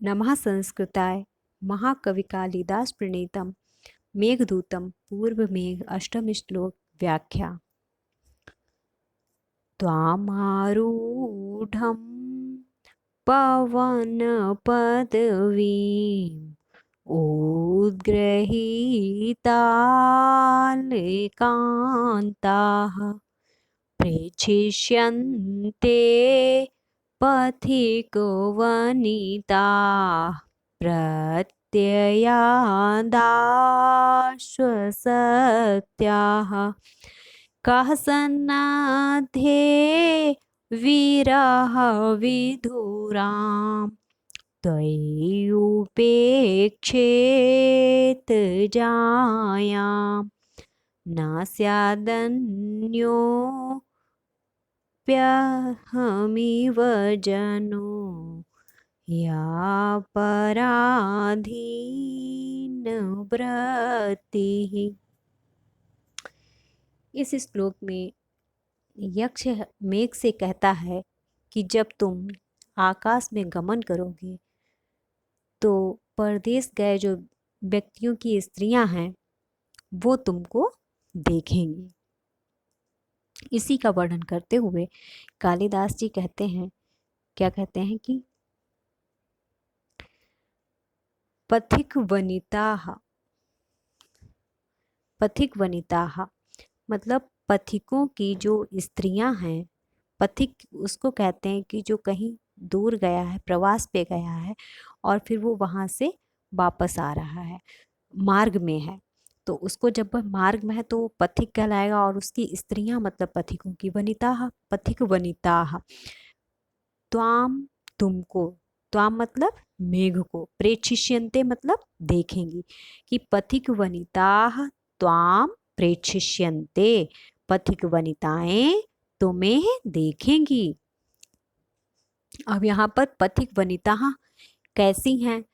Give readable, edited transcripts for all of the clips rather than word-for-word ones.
नमः संस्कृताय महाकवि कालिदास प्रणीतम मेघदूतम पूर्वमेघ अष्टमी श्लोक व्याख्या। त्वामारूढं पवनपदवीम् उद्गृहीतालेकान्ताः प्रेक्षिष्यन्ते पथिकवनिताः प्रत्ययादाश्वसत्याः कः सन्नाध्ये विरह विधुराम् त्वय्युपेक्षेत जायाम् न स्यादन्योऽप्यहमिव जनो यापराधीनव्रतिः। इस श्लोक में यक्ष मेघ से कहता है कि जब तुम आकाश में गमन करोगे तो परदेश गए जो व्यक्तियों की स्त्रियां हैं वो तुमको देखेंगी। इसी का वर्णन करते हुए कालिदास जी कहते हैं, क्या कहते हैं कि पथिक वनिताः मतलब पथिकों की जो स्त्रियां हैं। पथिक उसको कहते हैं कि जो कहीं दूर गया है, प्रवास पे गया है और फिर वो वहाँ से वापस आ रहा है, मार्ग में है, तो उसको जब वह मार्ग में है तो वो पथिक कहलाएगा। और उसकी स्त्रियां मतलब पथिकों की वनिताः, पथिक वनिताः। त्वाम तुमको, त्वाम मतलब मेघ को, प्रेक्षिष्यन्ते मतलब देखेंगी, कि पथिक वनिताः त्वाम प्रेक्षिष्यन्ते, पथिक वनिताएं तुम्हें देखेंगी। अब यहाँ पर पथिक वनिता कैसी हैं,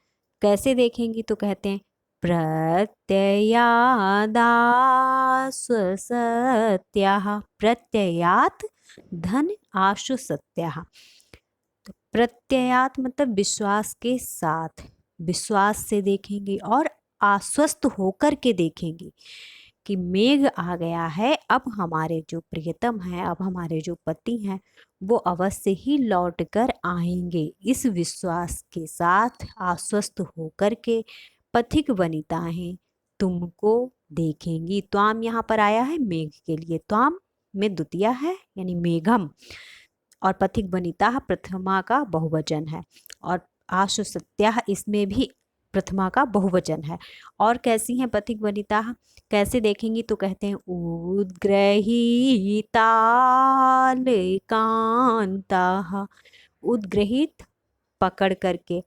कैसे देखेंगी, तो कहते हैं प्रत्ययादाश्वसत्याः, प्रत्ययात धन आशु सत्याः। तो प्रत्ययात मतलब विश्वास के साथ, विश्वास से देखेंगी और आश्वस्त होकर के देखेंगी कि मेघ आ गया है, अब हमारे जो प्रियतम हैं, अब हमारे जो पति हैं वो अवश्य ही लौट कर आएंगे। इस विश्वास के साथ आश्वस्त होकर के पथिक वनिताएं तुमको देखेंगी। त्वाम यहाँ पर आया है मेघ के लिए, त्वाम में द्वितीया है यानी मेघम, और पथिक वनिता प्रथमा का बहुवचन है, और आशु सत्या इसमें भी प्रथमा का बहुवचन है। और कैसी हैं पथिक वनिता, कैसे देखेंगी, तो कहते हैं उद्ग्रहीतालेकान्ताः, उद्ग्रहित पकड़ करके,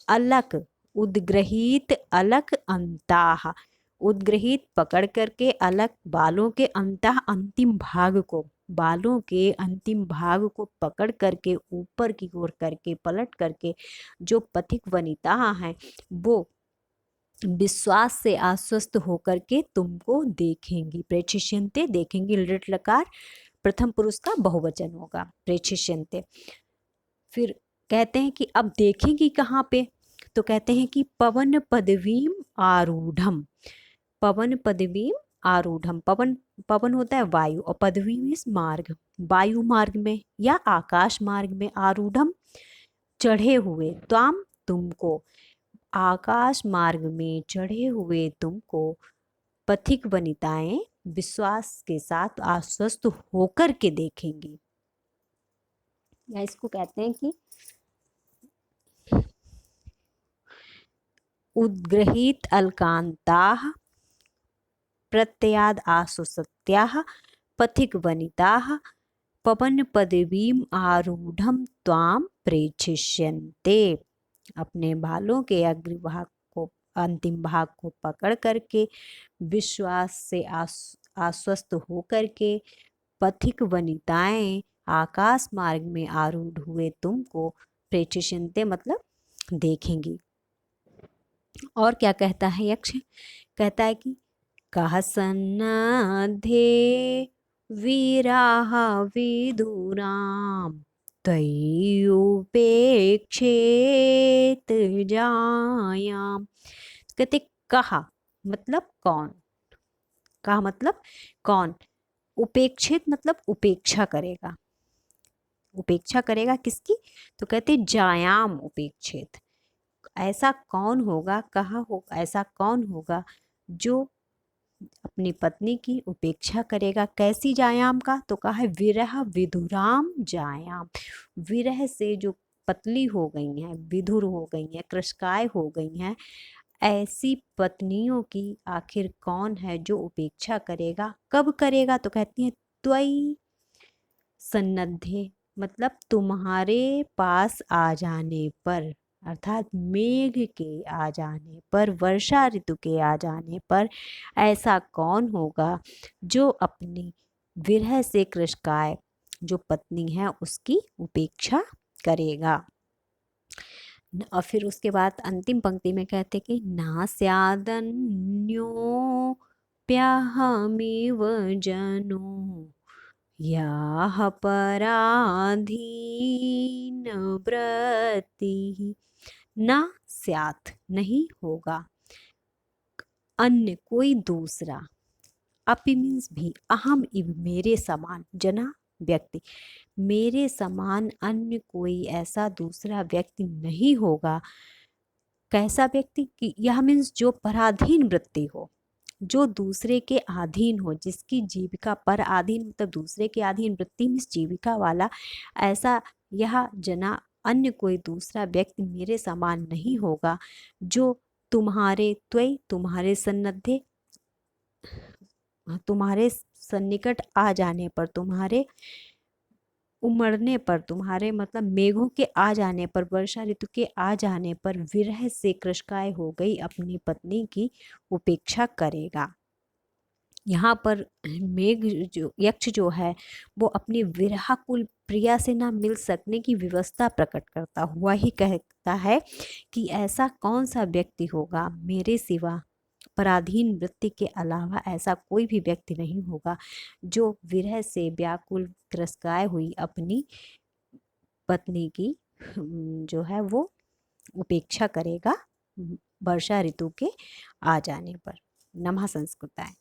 अलक उद्ग्रहित अलक अंताः, उद्ग्रहित पकड़ करके, अलक बालों के, अंतः अंतिम भाग को, बालों के अंतिम भाग को पकड़ करके ऊपर की ओर करके पलट करके जो पथिक वनिता हैं वो विश्वास से आश्वस्त होकर के तुमको देखेंगी। प्रेक्षिष्यन्ते देखेंगी, लिट लकार प्रथम पुरुष का बहुवचन होगा, प्रेक्षिष्यन्ते। फिर कहते हैं कि अब देखेंगी कहाँ पे, तो कहते हैं कि पवन पदवीम आरूढ़म, पवन पदवीम आरूढ़म, पवन पवन होता है वायु और पदवी इस मार्ग, वायु मार्ग में या आकाश मार्ग में, आरूढ़म चढ़े हुए, त्वाम तुमको, आकाश मार्ग में चढ़े हुए तुमको पथिक वनिताएं विश्वास के साथ आश्वस्त होकर के देखेंगी। या इसको कहते हैं कि उद्ग्रहित अलकान्ताः प्रत्ययाद आशु सत्याः पथिक वनिताः पवन पदवीम आरूढ़म त्वाम प्रेक्षिष्यन्ते, अपने बालों के अग्रभाग को, अंतिम भाग को पकड़ करके विश्वास से आश्वस्त होकर के पथिक वनिताएं आकाश मार्ग में आरूढ़ हुए तुमको प्रेक्षिष्यन्ते मतलब देखेंगी। और क्या कहता है यक्ष, कहता है कि कः सन्नाध्ये वीराः विधुराम् त्वयि उपेक्षेत जायाम। कहते कहा मतलब कौन, कहा मतलब कौन, उपेक्षित मतलब उपेक्षा करेगा, उपेक्षा करेगा किसकी, तो कहते जायाम उपेक्षित। ऐसा कौन होगा, कहा होगा ऐसा कौन होगा जो अपनी पत्नी की उपेक्षा करेगा। कैसी जायाम का, तो कहा है विरह विधुराम जायाम। विरह से जो पतली हो गई हैं, विधुर हो गई हैं, कृशकाय हो गई हैं, ऐसी पत्नियों की आखिर कौन है जो उपेक्षा करेगा। कब करेगा, तो कहती है त्वयि सन्नद्धे, मतलब तुम्हारे पास आ जाने पर, अर्थात मेघ के आ जाने पर, वर्षा ऋतु के आ जाने पर ऐसा कौन होगा जो अपनी विरह से कृशकाय जो पत्नी है उसकी उपेक्षा करेगा। और फिर उसके बाद अंतिम पंक्ति में कहते कि ना स्यादन्यो प्याहमेव जनो याह पराधीन व्रति। ना स्यात् नहीं होगा, अन्य कोई दूसरा, अपि मीन्स भी, अहम इव मेरे समान, जना व्यक्ति, मेरे समान अन्य कोई ऐसा दूसरा व्यक्ति नहीं होगा। कैसा व्यक्ति, कि यह मीन्स जो पराधीन वृत्ति हो, जो दूसरे के अधीन हो, जिसकी जीविका पर अधीन मतलब दूसरे के अधीन वृत्ति मीन्स जीविका वाला, ऐसा यह जना अन्य कोई दूसरा व्यक्ति मेरे समान नहीं होगा जो तुम्हारे त्वयि तुम्हारे सन्निधे, तुम्हारे सन्निकट आ जाने पर, तुम्हारे उमड़ने पर, तुम्हारे मतलब मेघों के आ जाने पर, वर्षा ऋतु के आ जाने पर विरह से कृशकाय हो गई अपनी पत्नी की उपेक्षा करेगा। यहाँ पर मेघ जो यक्ष जो है वो अपनी विरहाकुल प्रिया से ना मिल सकने की व्यवस्था प्रकट करता हुआ ही कहता है कि ऐसा कौन सा व्यक्ति होगा मेरे सिवा, पराधीन वृत्ति के अलावा ऐसा कोई भी व्यक्ति नहीं होगा जो विरह से व्याकुल त्रस्ताए हुई अपनी पत्नी की जो है वो उपेक्षा करेगा वर्षा ऋतु के आ जाने पर। नमः संस्कृताय।